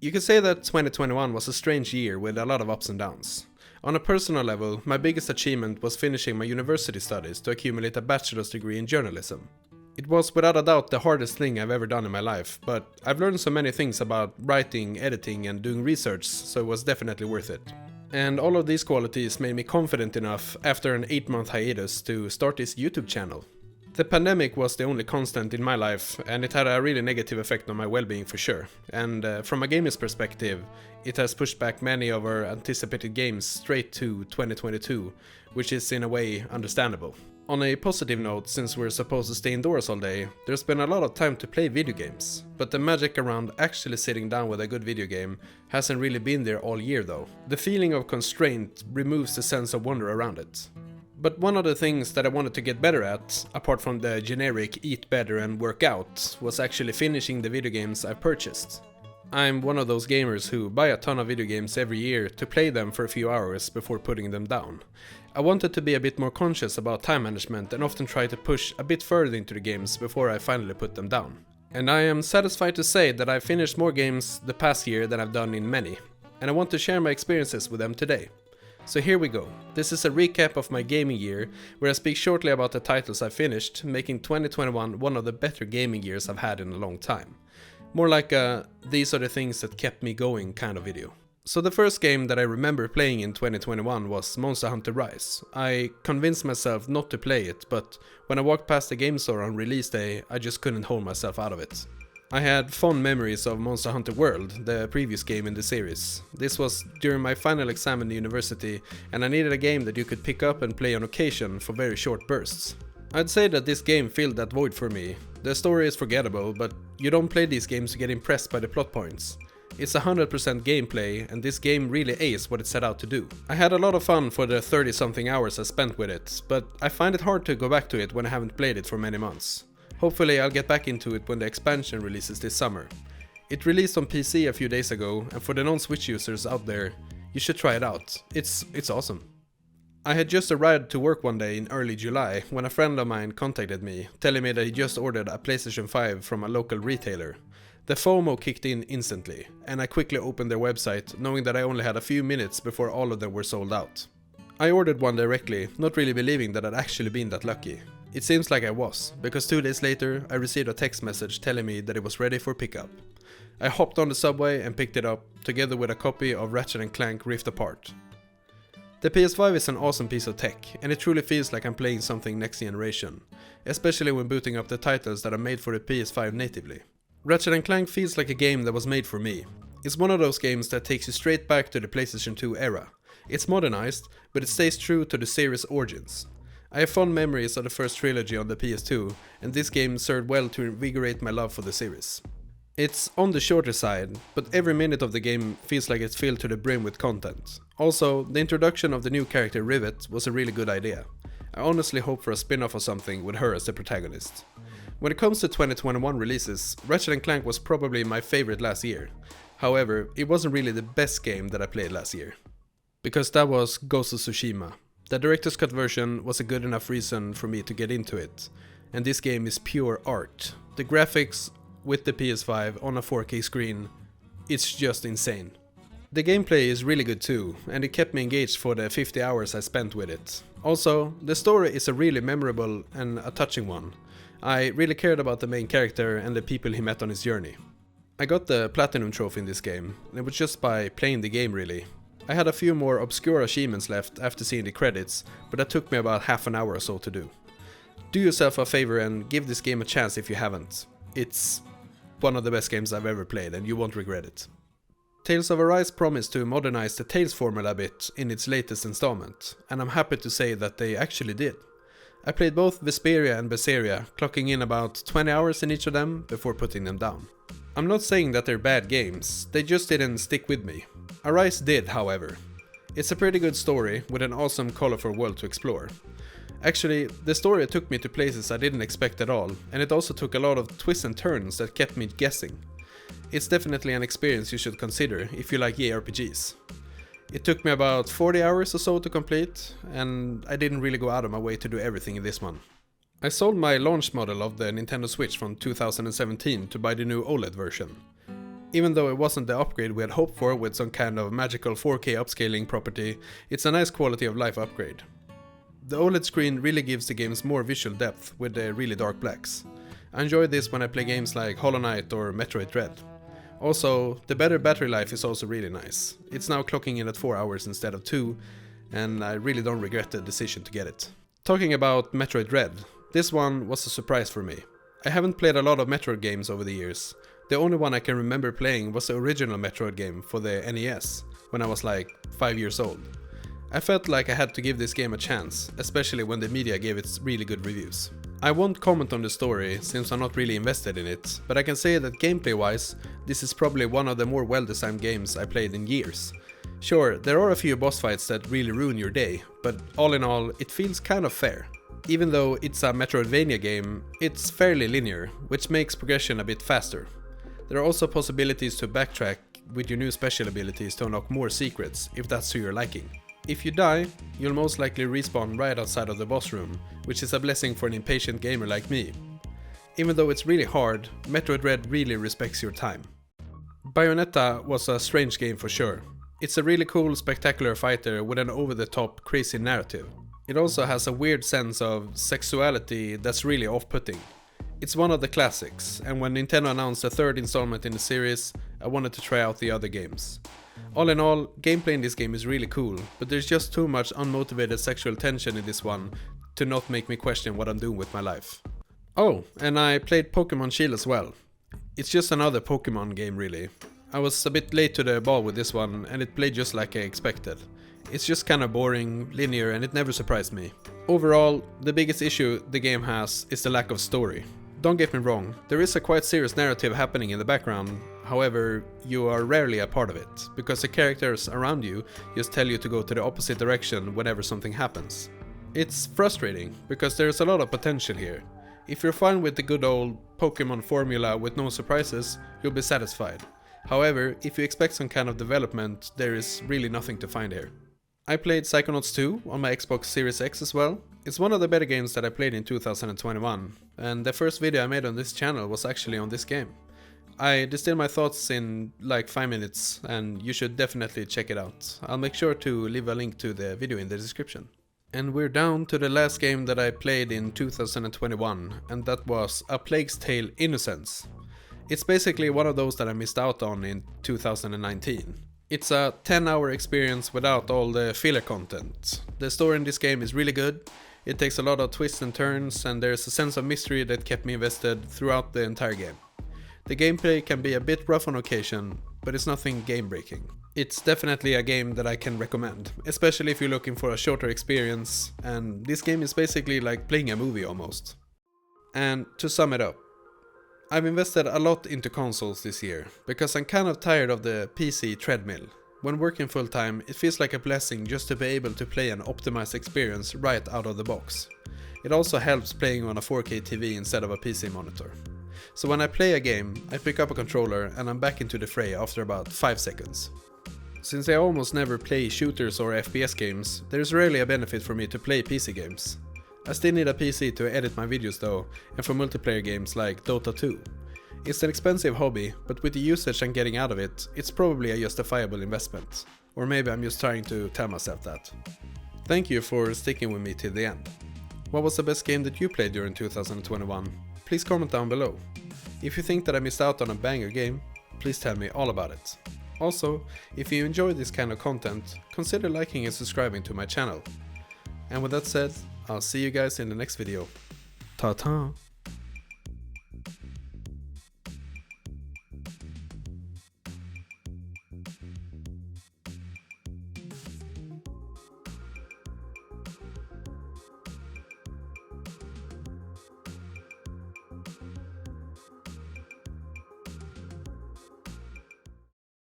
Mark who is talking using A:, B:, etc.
A: You could say that 2021 was a strange year with a lot of ups and downs. On a personal level, my biggest achievement was finishing my university studies to accumulate a bachelor's degree in journalism. It was without a doubt the hardest thing I've ever done in my life, but I've learned so many things about writing, editing and doing research, so it was definitely worth it. And all of these qualities made me confident enough after an 8-month hiatus to start this YouTube channel. The pandemic was the only constant in my life, and it had a really negative effect on my well-being for sure. And from a gamer's perspective, it has pushed back many of our anticipated games straight to 2022, which is in a way understandable. On a positive note, since we're supposed to stay indoors all day, there's been a lot of time to play video games. But the magic around actually sitting down with a good video game hasn't really been there all year though. The feeling of constraint removes the sense of wonder around it. But one of the things that I wanted to get better at, apart from the generic eat better and work out, was actually finishing the video games I've purchased. I'm one of those gamers who buy a ton of video games every year to play them for a few hours before putting them down. I wanted to be a bit more conscious about time management and often try to push a bit further into the games before I finally put them down. And I am satisfied to say that I've finished more games the past year than I've done in many, and I want to share my experiences with them today. So here we go. This is a recap of my gaming year, where I speak shortly about the titles I finished, making 2021 one of the better gaming years I've had in a long time. More like a these are the things that kept me going kind of video. So the first game that I remember playing in 2021 was Monster Hunter Rise. I convinced myself not to play it, but when I walked past the game store on release day, I just couldn't hold myself out of it. I had fond memories of Monster Hunter World, the previous game in the series. This was during my final exam in the university, and I needed a game that you could pick up and play on occasion for very short bursts. I'd say that this game filled that void for me. The story is forgettable, but you don't play these games to get impressed by the plot points. It's 100% gameplay, and this game really aced what it set out to do. I had a lot of fun for the 30-something hours I spent with it, but I find it hard to go back to it when I haven't played it for many months. Hopefully I'll get back into it when the expansion releases this summer. It released on PC a few days ago, and for the non-Switch users out there, you should try it out. It's awesome. I had just arrived to work one day in early July when a friend of mine contacted me, telling me that he just ordered a PlayStation 5 from a local retailer. The FOMO kicked in instantly, and I quickly opened their website, knowing that I only had a few minutes before all of them were sold out. I ordered one directly, not really believing that I'd actually been that lucky. It seems like I was, because 2 days later I received a text message telling me that it was ready for pickup. I hopped on the subway and picked it up, together with a copy of Ratchet & Clank Rift Apart. The PS5 is an awesome piece of tech, and it truly feels like I'm playing something next generation, especially when booting up the titles that are made for the PS5 natively. Ratchet & Clank feels like a game that was made for me. It's one of those games that takes you straight back to the PlayStation 2 era. It's modernized, but it stays true to the series' origins. I have fond memories of the first trilogy on the PS2, and this game served well to invigorate my love for the series. It's on the shorter side, but every minute of the game feels like it's filled to the brim with content. Also, the introduction of the new character Rivet was a really good idea. I honestly hope for a spin-off or something with her as the protagonist. When it comes to 2021 releases, Ratchet & Clank was probably my favorite last year. However, it wasn't really the best game that I played last year. Because that was Ghost of Tsushima. The director's cut version was a good enough reason for me to get into it, and this game is pure art. The graphics with the PS5 on a 4K screen, it's just insane. The gameplay is really good too, and it kept me engaged for the 50 hours I spent with it. Also, the story is a really memorable and a touching one. I really cared about the main character and the people he met on his journey. I got the Platinum trophy in this game, and it was just by playing the game really. I had a few more obscure achievements left after seeing the credits, but that took me about half an hour or so to do. Do yourself a favor and give this game a chance if you haven't. It's one of the best games I've ever played and you won't regret it. Tales of Arise promised to modernize the Tales formula a bit in its latest installment, and I'm happy to say that they actually did. I played both Vesperia and Berseria, clocking in about 20 hours in each of them before putting them down. I'm not saying that they're bad games, they just didn't stick with me. Arise did, however. It's a pretty good story with an awesome colorful world to explore. Actually, the story took me to places I didn't expect at all, and it also took a lot of twists and turns that kept me guessing. It's definitely an experience you should consider if you like JRPGs. It took me about 40 hours or so to complete, and I didn't really go out of my way to do everything in this one. I sold my launch model of the Nintendo Switch from 2017 to buy the new OLED version. Even though it wasn't the upgrade we had hoped for with some kind of magical 4K upscaling property, it's a nice quality of life upgrade. The OLED screen really gives the games more visual depth with the really dark blacks. I enjoy this when I play games like Hollow Knight or Metroid Dread. Also, the better battery life is also really nice. It's now clocking in at 4 hours instead of 2, and I really don't regret the decision to get it. Talking about Metroid Dread, this one was a surprise for me. I haven't played a lot of Metroid games over the years. The only one I can remember playing was the original Metroid game for the NES, when I was like 5 years old. I felt like I had to give this game a chance, especially when the media gave it really good reviews. I won't comment on the story since I'm not really invested in it, but I can say that gameplay wise, this is probably one of the more well designed games I played in years. Sure, there are a few boss fights that really ruin your day, but all in all, it feels kind of fair. Even though it's a Metroidvania game, it's fairly linear, which makes progression a bit faster. There are also possibilities to backtrack with your new special abilities to unlock more secrets, if that's to your liking. If you die, you'll most likely respawn right outside of the boss room, which is a blessing for an impatient gamer like me. Even though it's really hard, Metroid Dread really respects your time. Bayonetta was a strange game for sure. It's a really cool, spectacular fighter with an over-the-top, crazy narrative. It also has a weird sense of sexuality that's really off-putting. It's one of the classics, and when Nintendo announced a third installment in the series, I wanted to try out the other games. All in all, gameplay in this game is really cool, but there's just too much unmotivated sexual tension in this one to not make me question what I'm doing with my life. Oh, and I played Pokemon Shield as well. It's just another Pokemon game really. I was a bit late to the ball with this one and it played just like I expected. It's just kinda boring, linear, and it never surprised me. Overall, the biggest issue the game has is the lack of story. Don't get me wrong, there is a quite serious narrative happening in the background, however, you are rarely a part of it, because the characters around you just tell you to go to the opposite direction whenever something happens. It's frustrating, because there is a lot of potential here. If you're fine with the good old Pokemon formula with no surprises, you'll be satisfied. However, if you expect some kind of development, there is really nothing to find here. I played Psychonauts 2 on my Xbox Series X as well. It's one of the better games that I played in 2021, and the first video I made on this channel was actually on this game. I distilled my thoughts in like 5 minutes, and you should definitely check it out. I'll make sure to leave a link to the video in the description. And we're down to the last game that I played in 2021, and that was A Plague's Tale: Innocence. It's basically one of those that I missed out on in 2019. It's a 10-hour experience without all the filler content. The story in this game is really good, it takes a lot of twists and turns, and there's a sense of mystery that kept me invested throughout the entire game. The gameplay can be a bit rough on occasion, but it's nothing game-breaking. It's definitely a game that I can recommend, especially if you're looking for a shorter experience, and this game is basically like playing a movie almost. And to sum it up, I've invested a lot into consoles this year, because I'm kind of tired of the PC treadmill. When working full time, it feels like a blessing just to be able to play an optimized experience right out of the box. It also helps playing on a 4K TV instead of a PC monitor. So when I play a game, I pick up a controller and I'm back into the fray after about 5 seconds. Since I almost never play shooters or FPS games, there's rarely a benefit for me to play PC games. I still need a PC to edit my videos though, and for multiplayer games like Dota 2. It's an expensive hobby, but with the usage I'm getting out of it, it's probably a justifiable investment. Or maybe I'm just trying to tell myself that. Thank you for sticking with me till the end. What was the best game that you played during 2021? Please comment down below. If you think that I missed out on a banger game, please tell me all about it. Also, if you enjoy this kind of content, consider liking and subscribing to my channel. And with that said, I'll see you guys in the next video. Ta-ta!